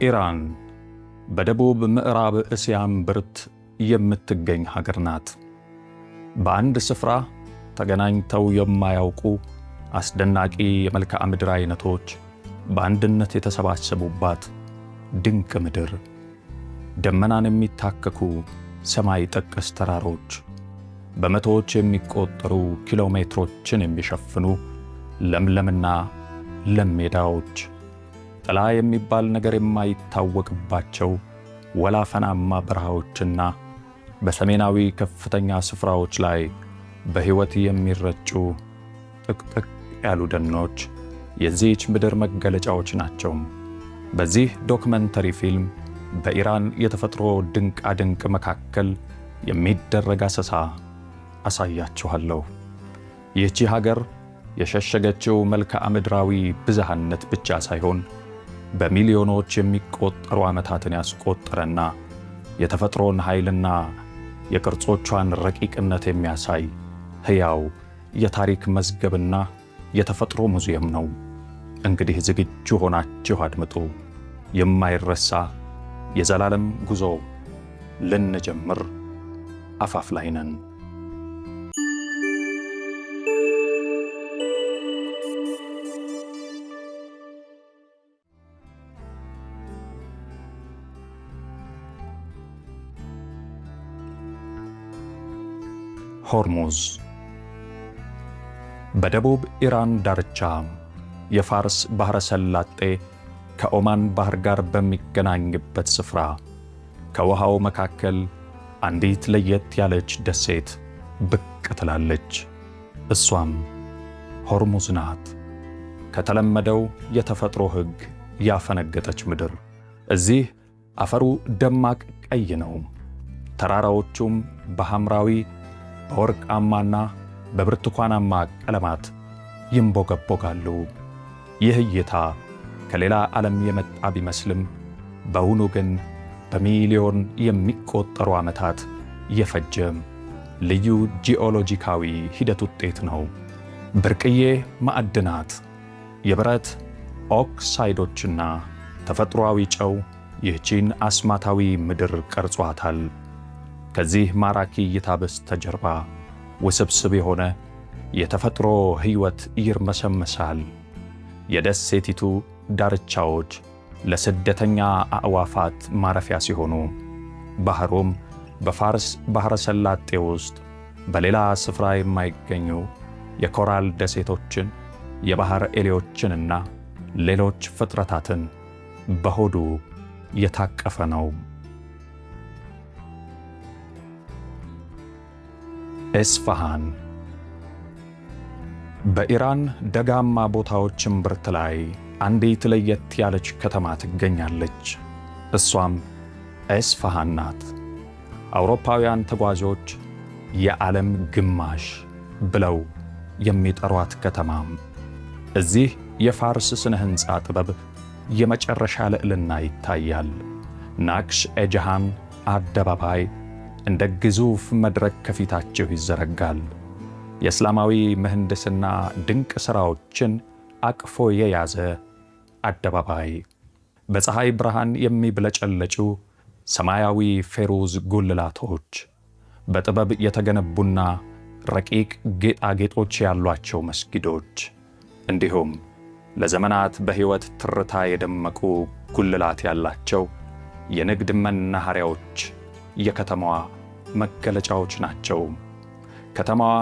ኢራን በደቡብ ምዕራብ እስያ እምብርት የምትገኝ ሀገር ናት። በአንድ ስፍራ ተገናኝተው የማያውቁ አስደናቂ የመልክዓ ምድር አይነቶች በአንድነት የተሰባሰቡባት ድንቅ ምድር፣ ደመናን የሚታከኩ ሰማይ ጠቀስ ተራሮች፣ በመቶዎች የሚቆጠሩ ኪሎ ሜትሮችን የሚሸፍኑ ለምለምና ለም ሜዳዎች፣ ጥላ የሚባል ነገር የማይታወቅባቸው ወላፈናማ በረሃዎችና በሰሜናዊ ከፍተኛ ስፍራዎች ላይ በሕይወት የሚረጩ ጥቅጥቅ ያሉ ደኖች የዚህች ምድር መገለጫዎች ናቸው። በዚህ ዶክመንተሪ ፊልም በኢራን የተፈጥሮ ድንቃድንቅ መካከል የሚደረግ አሰሳ አሳያችኋለሁ። ይህቺ ሀገር የሸሸገችው መልክዓ ምድራዊ ብዝሃነት ብቻ ሳይሆን በሚሊዮኖች የሚቆጠሩ ዓመታትን ያስቆጠረና የተፈጥሮን ኃይልና የቅርጾቿን ረቂቅነት የሚያሳይ ሕያው የታሪክ መዝገብና የተፈጥሮ ሙዚየም ነው። እንግዲህ ዝግጁ ሆናችሁ አድምጡ። የማይረሳ የዘላለም ጉዞ ልንጀምር አፋፍ ላይ ነን። ሆርሙዝ በደቡብ ኢራን ዳርቻ የፋርስ ባሕረ ሰላጤ ከኦማን ባሕር ጋር በሚገናኝበት ስፍራ ከውሃው መካከል አንዲት ለየት ያለች ደሴት ብቅ ትላለች። እሷም ሆርሙዝ ናት። ከተለመደው የተፈጥሮ ሕግ ያፈነገጠች ምድር። እዚህ አፈሩ ደማቅ ቀይ ነው። ተራራዎቹም በሐምራዊ በወርቃማና በብርቱካናማ ቀለማት ይንቦገቦጋሉ። ይህ እይታ ከሌላ ዓለም የመጣ ቢመስልም በውኑ ግን በሚሊዮን የሚቆጠሩ ዓመታት የፈጀ ልዩ ጂኦሎጂካዊ ሂደት ውጤት ነው። ብርቅዬ ማዕድናት፣ የብረት ኦክሳይዶችና ተፈጥሮአዊ ጨው ይህቺን አስማታዊ ምድር ቀርጿታል። ከዚህ ማራኪ እይታ በስተጀርባ ውስብስብ የሆነ የተፈጥሮ ሕይወት ይርመሰመሳል። የደሴቲቱ ዳርቻዎች ለስደተኛ አዕዋፋት ማረፊያ ሲሆኑ፣ ባሕሩም በፋርስ ባሕረ ሰላጤ ውስጥ በሌላ ስፍራ የማይገኙ የኮራል ደሴቶችን፣ የባሕር ኤሌዎችንና ሌሎች ፍጥረታትን በሆዱ የታቀፈ ነው። ኤስፋሃን በኢራን ደጋማ ቦታዎች እምብርት ላይ አንዲት ለየት ያለች ከተማ ትገኛለች። እሷም ኤስፋሃን ናት። አውሮፓውያን ተጓዦች የዓለም ግማሽ ብለው የሚጠሯት ከተማም እዚህ የፋርስ ስነ ሕንፃ ጥበብ የመጨረሻ ልዕልና ይታያል። ናክሽ ኤጀሃን አደባባይ እንደ ግዙፍ መድረክ ከፊታችሁ ይዘረጋል። የእስላማዊ ምህንድስና ድንቅ ሥራዎችን አቅፎ የያዘ አደባባይ፣ በፀሐይ ብርሃን የሚብለጨለጩ ሰማያዊ ፌሩዝ ጉልላቶች፣ በጥበብ የተገነቡና ረቂቅ ጌጣጌጦች ያሏቸው መስጊዶች፣ እንዲሁም ለዘመናት በሕይወት ትርታ የደመቁ ጉልላት ያላቸው የንግድ መናኸሪያዎች የከተማዋ መገለጫዎች ናቸው። ከተማዋ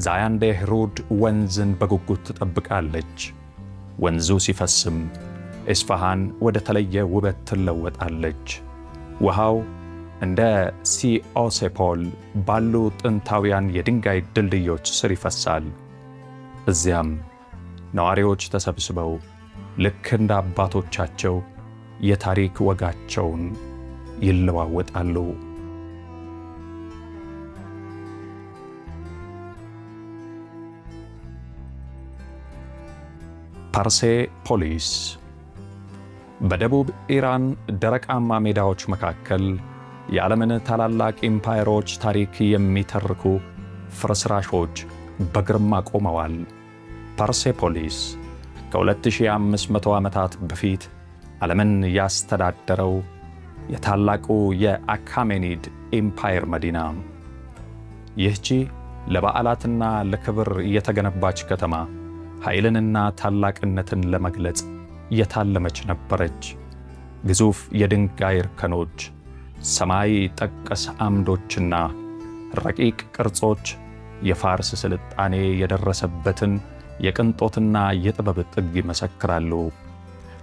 ዛያንዴህሩድ ወንዝን በጉጉት ትጠብቃለች። ወንዙ ሲፈስም ኤስፋሃን ወደ ተለየ ውበት ትለወጣለች። ውሃው እንደ ሲኦሴፖል ባሉ ጥንታውያን የድንጋይ ድልድዮች ስር ይፈሳል። እዚያም ነዋሪዎች ተሰብስበው ልክ እንደ አባቶቻቸው የታሪክ ወጋቸውን ይለዋወጣሉ። ፐርሴፖሊስ በደቡብ ኢራን ደረቃማ ሜዳዎች መካከል የዓለምን ታላላቅ ኢምፓየሮች ታሪክ የሚተርኩ ፍርስራሾች በግርማ ቆመዋል። ፐርሴፖሊስ ከ2500 ዓመታት በፊት ዓለምን ያስተዳደረው የታላቁ የአካሜኒድ ኤምፓየር መዲና። ይህቺ ለበዓላትና ለክብር የተገነባች ከተማ ኃይልንና ታላቅነትን ለመግለጽ የታለመች ነበረች። ግዙፍ የድንጋይ እርከኖች፣ ሰማይ ጠቀስ አምዶችና ረቂቅ ቅርጾች የፋርስ ስልጣኔ የደረሰበትን የቅንጦትና የጥበብ ጥግ ይመሰክራሉ።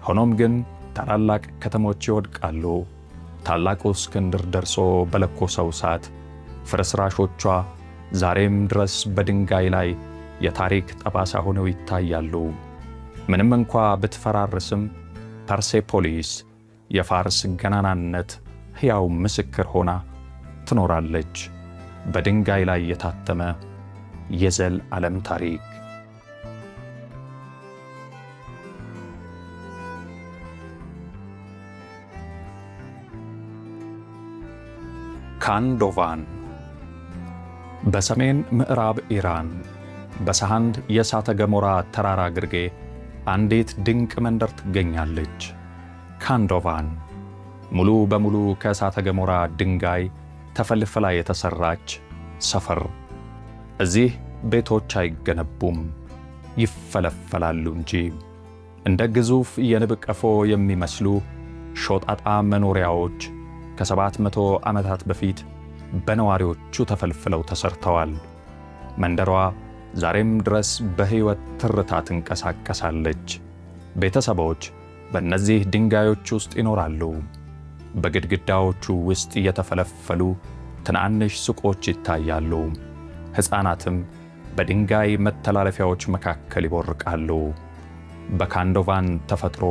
ሆኖም ግን ታላላቅ ከተሞች ይወድቃሉ። ታላቁ እስክንድር ደርሶ በለኮሰው እሳት ፍርስራሾቿ ዛሬም ድረስ በድንጋይ ላይ የታሪክ ጠባሳ ሆነው ይታያሉ። ምንም እንኳ ብትፈራርስም ፐርሴፖሊስ የፋርስ ገናናነት ሕያው ምስክር ሆና ትኖራለች። በድንጋይ ላይ የታተመ የዘላለም ታሪክ። ካንዶቫን በሰሜን ምዕራብ ኢራን በሳሃንድ የእሳተ ገሞራ ተራራ ግርጌ አንዲት ድንቅ መንደር ትገኛለች። ካንዶቫን ሙሉ በሙሉ ከእሳተ ገሞራ ድንጋይ ተፈልፍላ የተሰራች ሰፈር። እዚህ ቤቶች አይገነቡም፣ ይፈለፈላሉ እንጂ። እንደ ግዙፍ የንብ ቀፎ የሚመስሉ ሾጣጣ መኖሪያዎች ከ700 ዓመታት በፊት በነዋሪዎቹ ተፈልፍለው ተሰርተዋል። መንደሯ ዛሬም ድረስ በሕይወት ትርታ ትንቀሳቀሳለች። ቤተሰቦች በእነዚህ ድንጋዮች ውስጥ ይኖራሉ። በግድግዳዎቹ ውስጥ የተፈለፈሉ ትናንሽ ሱቆች ይታያሉ። ሕፃናትም በድንጋይ መተላለፊያዎች መካከል ይቦርቃሉ። በካንዶቫን ተፈጥሮ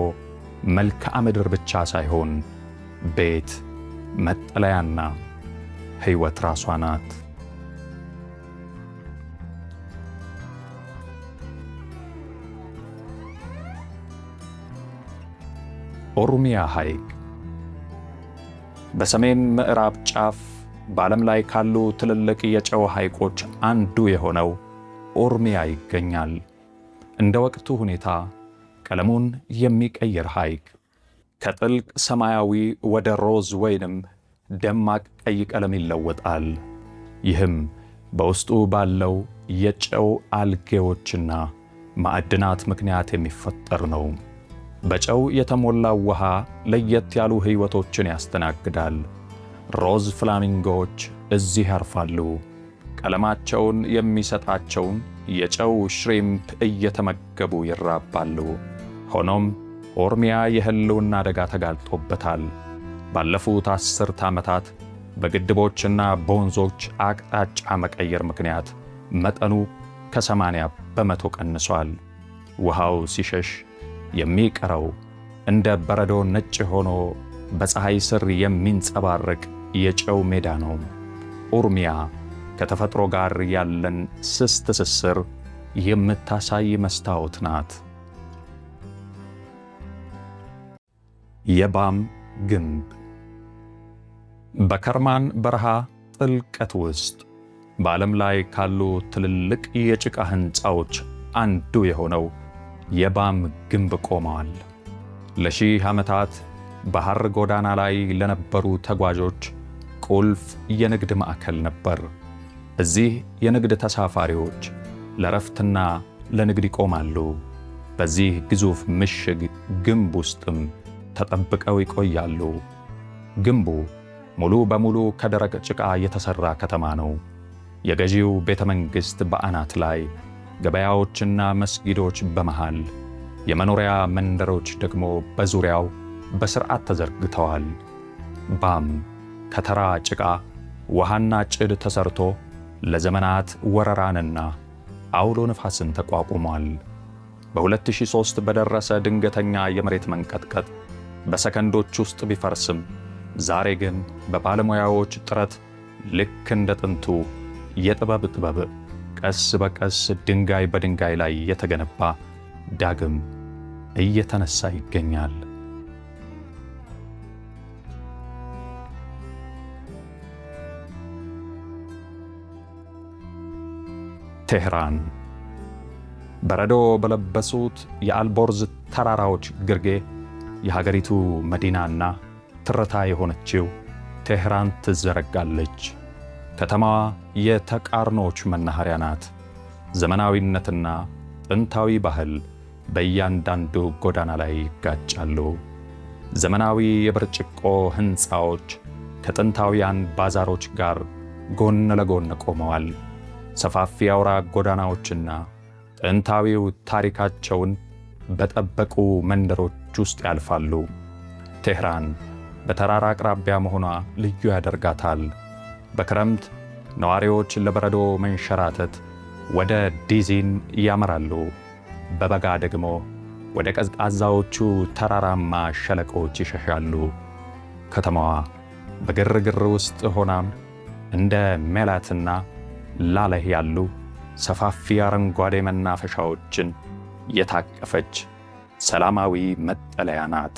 መልክዓ ምድር ብቻ ሳይሆን ቤት፣ መጠለያና ሕይወት ራሷ ናት። ኦሮሚያ ሐይቅ በሰሜን ምዕራብ ጫፍ በዓለም ላይ ካሉ ትልልቅ የጨው ሐይቆች አንዱ የሆነው ኦሮሚያ ይገኛል። እንደ ወቅቱ ሁኔታ ቀለሙን የሚቀይር ሐይቅ ከጥልቅ ሰማያዊ ወደ ሮዝ ወይንም ደማቅ ቀይ ቀለም ይለወጣል። ይህም በውስጡ ባለው የጨው አልጌዎችና ማዕድናት ምክንያት የሚፈጠር ነው። በጨው የተሞላው ውሃ ለየት ያሉ ሕይወቶችን ያስተናግዳል። ሮዝ ፍላሚንጎዎች እዚህ ያርፋሉ። ቀለማቸውን የሚሰጣቸውን የጨው ሽሪምፕ እየተመገቡ ይራባሉ። ሆኖም ኦሮሚያ የሕልውና አደጋ ተጋልጦበታል። ባለፉት 10 ዓመታት በግድቦችና በወንዞች አቅጣጫ መቀየር ምክንያት መጠኑ ከ80 በመቶ ቀንሷል። ውሃው ሲሸሽ የሚቀረው እንደ በረዶ ነጭ ሆኖ በፀሐይ ስር የሚንጸባረቅ የጨው ሜዳ ነው። ኦሮሚያ ከተፈጥሮ ጋር ያለን ስስ ትስስር የምታሳይ መስታወት ናት። የባም ግንብ በከርማን በረሃ ጥልቀት ውስጥ በዓለም ላይ ካሉ ትልልቅ የጭቃ ሕንፃዎች አንዱ የሆነው የባም ግንብ ቆመዋል። ለሺህ ዓመታት ባህር ጎዳና ላይ ለነበሩ ተጓዦች ቁልፍ የንግድ ማዕከል ነበር። እዚህ የንግድ ተሳፋሪዎች ለረፍትና ለንግድ ይቆማሉ። በዚህ ግዙፍ ምሽግ ግንብ ውስጥም ተጠብቀው ይቆያሉ። ግንቡ ሙሉ በሙሉ ከደረቅ ጭቃ የተሠራ ከተማ ነው። የገዢው ቤተ መንግሥት በአናት ላይ፣ ገበያዎችና መስጊዶች በመሃል፣ የመኖሪያ መንደሮች ደግሞ በዙሪያው በሥርዓት ተዘርግተዋል። ባም ከተራ ጭቃ፣ ውሃና ጭድ ተሠርቶ ለዘመናት ወረራንና አውሎ ነፋስን ተቋቁሟል። በ2003 በደረሰ ድንገተኛ የመሬት መንቀጥቀጥ በሰከንዶች ውስጥ ቢፈርስም ዛሬ ግን በባለሙያዎች ጥረት ልክ እንደ ጥንቱ የጥበብ ቀስ በቀስ ድንጋይ በድንጋይ ላይ የተገነባ ዳግም እየተነሳ ይገኛል። ቴህራን በረዶ በለበሱት የአልቦርዝ ተራራዎች ግርጌ የሀገሪቱ መዲናና ትርታ የሆነችው ቴህራን ትዘረጋለች። ከተማዋ የተቃርኖዎች መናኸሪያ ናት። ዘመናዊነትና ጥንታዊ ባህል በእያንዳንዱ ጎዳና ላይ ይጋጫሉ። ዘመናዊ የብርጭቆ ሕንፃዎች ከጥንታውያን ባዛሮች ጋር ጎን ለጎን ቆመዋል። ሰፋፊ አውራ ጎዳናዎችና ጥንታዊው ታሪካቸውን በጠበቁ መንደሮች ውስጥ ያልፋሉ። ቴህራን በተራራ አቅራቢያ መሆኗ ልዩ ያደርጋታል። በክረምት ነዋሪዎች ለበረዶ መንሸራተት ወደ ዲዚን ያመራሉ። በበጋ ደግሞ ወደ ቀዝቃዛዎቹ ተራራማ ሸለቆች ይሸሻሉ። ከተማዋ በግርግር ውስጥ ሆናም እንደ ሜላትና ላለህ ያሉ ሰፋፊ አረንጓዴ መናፈሻዎችን የታቀፈች ሰላማዊ መጠለያ ናት።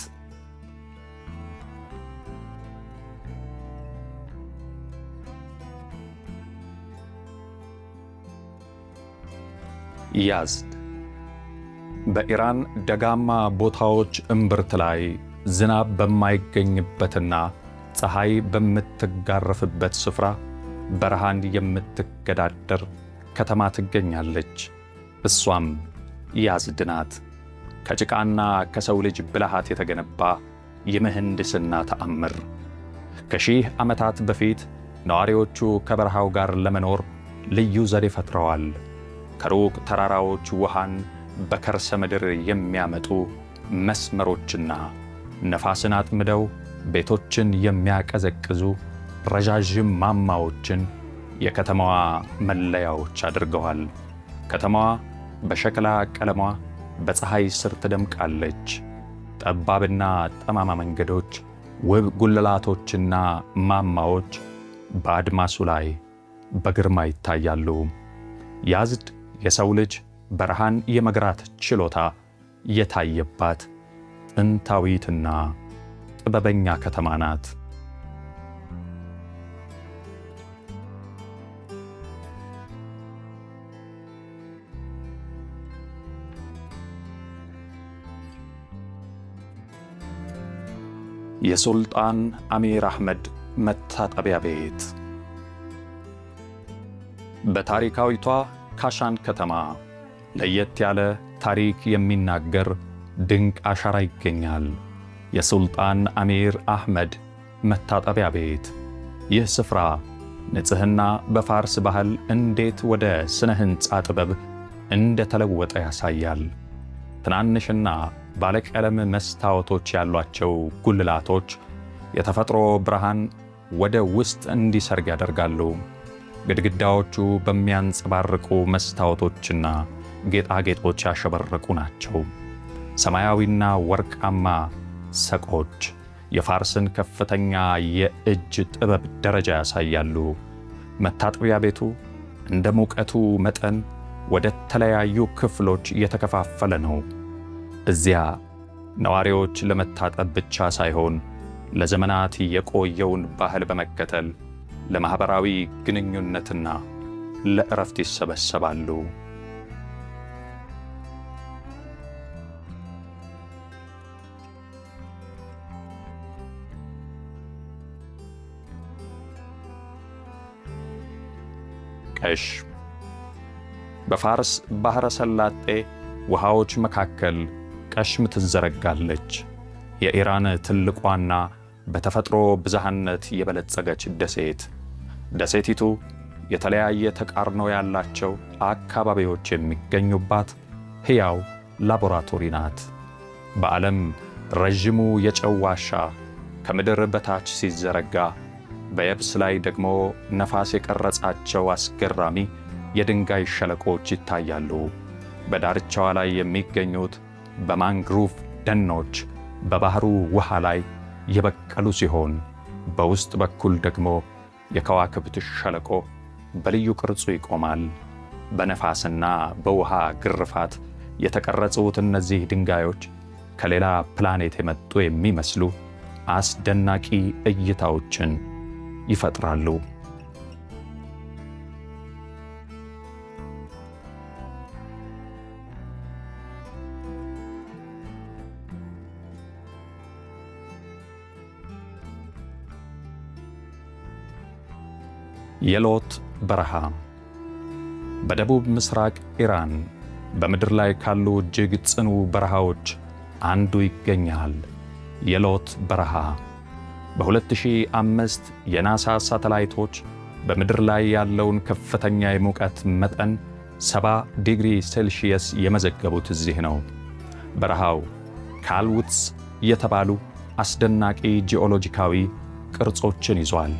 ያዝድ በኢራን ደጋማ ቦታዎች እምብርት ላይ ዝናብ በማይገኝበትና ፀሐይ በምትጋረፍበት ስፍራ በረሃን የምትገዳደር ከተማ ትገኛለች። እሷም ያዝድ ናት። ከጭቃና ከሰው ልጅ ብልሃት የተገነባ የምህንድስና ተአምር። ከሺህ ዓመታት በፊት ነዋሪዎቹ ከበረሃው ጋር ለመኖር ልዩ ዘዴ ፈጥረዋል። ከሩቅ ተራራዎች ውሃን በከርሰ ምድር የሚያመጡ መስመሮችና ነፋስን አጥምደው ቤቶችን የሚያቀዘቅዙ ረዣዥም ማማዎችን የከተማዋ መለያዎች አድርገዋል። ከተማዋ በሸክላ ቀለሟ በፀሐይ ስር ትደምቃለች። ጠባብና ጠማማ መንገዶች፣ ውብ ጉልላቶችና ማማዎች በአድማሱ ላይ በግርማ ይታያሉ። ያዝድ የሰው ልጅ በረሃን የመግራት ችሎታ የታየባት ጥንታዊትና ጥበበኛ ከተማ ናት። የሱልጣን አሚር አህመድ መታጠቢያ ቤት በታሪካዊቷ ካሻን ከተማ ለየት ያለ ታሪክ የሚናገር ድንቅ አሻራ ይገኛል። የሱልጣን አሚር አህመድ መታጠቢያ ቤት። ይህ ስፍራ ንጽሕና በፋርስ ባህል እንዴት ወደ ስነ ሕንፃ ጥበብ እንደተለወጠ ያሳያል። ትናንሽና ባለቀለም መስታወቶች ያሏቸው ጉልላቶች የተፈጥሮ ብርሃን ወደ ውስጥ እንዲሰርግ ያደርጋሉ። ግድግዳዎቹ በሚያንጸባርቁ መስታወቶችና ጌጣጌጦች ያሸበረቁ ናቸው። ሰማያዊና ወርቃማ ሰቆች የፋርስን ከፍተኛ የእጅ ጥበብ ደረጃ ያሳያሉ። መታጠቢያ ቤቱ እንደ ሙቀቱ መጠን ወደ ተለያዩ ክፍሎች የተከፋፈለ ነው። እዚያ ነዋሪዎች ለመታጠብ ብቻ ሳይሆን ለዘመናት የቆየውን ባህል በመከተል ለማኅበራዊ ግንኙነትና ለዕረፍት ይሰበሰባሉ። ቀሽም በፋርስ ባሕረ ሰላጤ ውሃዎች መካከል ቀሽም ትዘረጋለች። የኢራን ትልቋና በተፈጥሮ ብዝሃነት የበለጸገች ደሴት። ደሴቲቱ የተለያየ ተቃርኖ ያላቸው አካባቢዎች የሚገኙባት ሕያው ላቦራቶሪ ናት። በዓለም ረዥሙ የጨው ዋሻ ከምድር በታች ሲዘረጋ፣ በየብስ ላይ ደግሞ ነፋስ የቀረጻቸው አስገራሚ የድንጋይ ሸለቆች ይታያሉ። በዳርቻዋ ላይ የሚገኙት በማንግሩቭ ደኖች በባህሩ ውሃ ላይ የበቀሉ ሲሆን፣ በውስጥ በኩል ደግሞ የከዋክብት ሸለቆ በልዩ ቅርጹ ይቆማል። በነፋስና በውሃ ግርፋት የተቀረጹት እነዚህ ድንጋዮች ከሌላ ፕላኔት የመጡ የሚመስሉ አስደናቂ እይታዎችን ይፈጥራሉ። የሎት በረሃ በደቡብ ምስራቅ ኢራን በምድር ላይ ካሉ እጅግ ጽኑ በረሃዎች አንዱ ይገኛል። የሎት በረሃ በ2005 የናሳ ሳተላይቶች በምድር ላይ ያለውን ከፍተኛ የሙቀት መጠን 70 ዲግሪ ሴልሺየስ የመዘገቡት እዚህ ነው። በረሃው ካልውትስ የተባሉ አስደናቂ ጂኦሎጂካዊ ቅርጾችን ይዟል።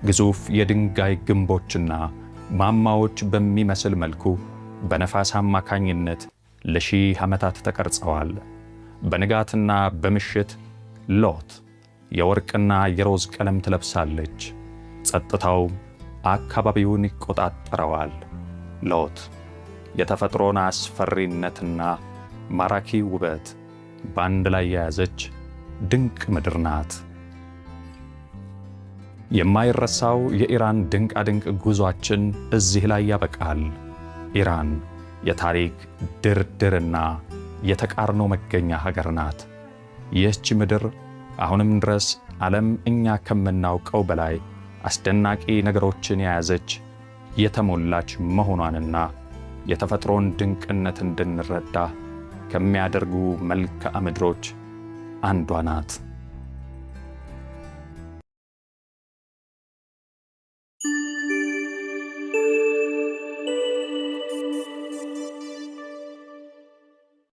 ግዙፍ የድንጋይ ግንቦችና ማማዎች በሚመስል መልኩ በነፋስ አማካኝነት ለሺህ ዓመታት ተቀርጸዋል። በንጋትና በምሽት ሎት የወርቅና የሮዝ ቀለም ትለብሳለች። ጸጥታው አካባቢውን ይቆጣጠረዋል። ሎት የተፈጥሮን አስፈሪነትና ማራኪ ውበት በአንድ ላይ የያዘች ድንቅ ምድር ናት። የማይረሳው የኢራን ድንቃድንቅ ጉዟችን እዚህ ላይ ያበቃል። ኢራን የታሪክ ድርድርና የተቃርኖ መገኛ ሀገር ናት። ይህች ምድር አሁንም ድረስ ዓለም እኛ ከምናውቀው በላይ አስደናቂ ነገሮችን የያዘች የተሞላች መሆኗንና የተፈጥሮን ድንቅነት እንድንረዳ ከሚያደርጉ መልክዓ ምድሮች አንዷ ናት።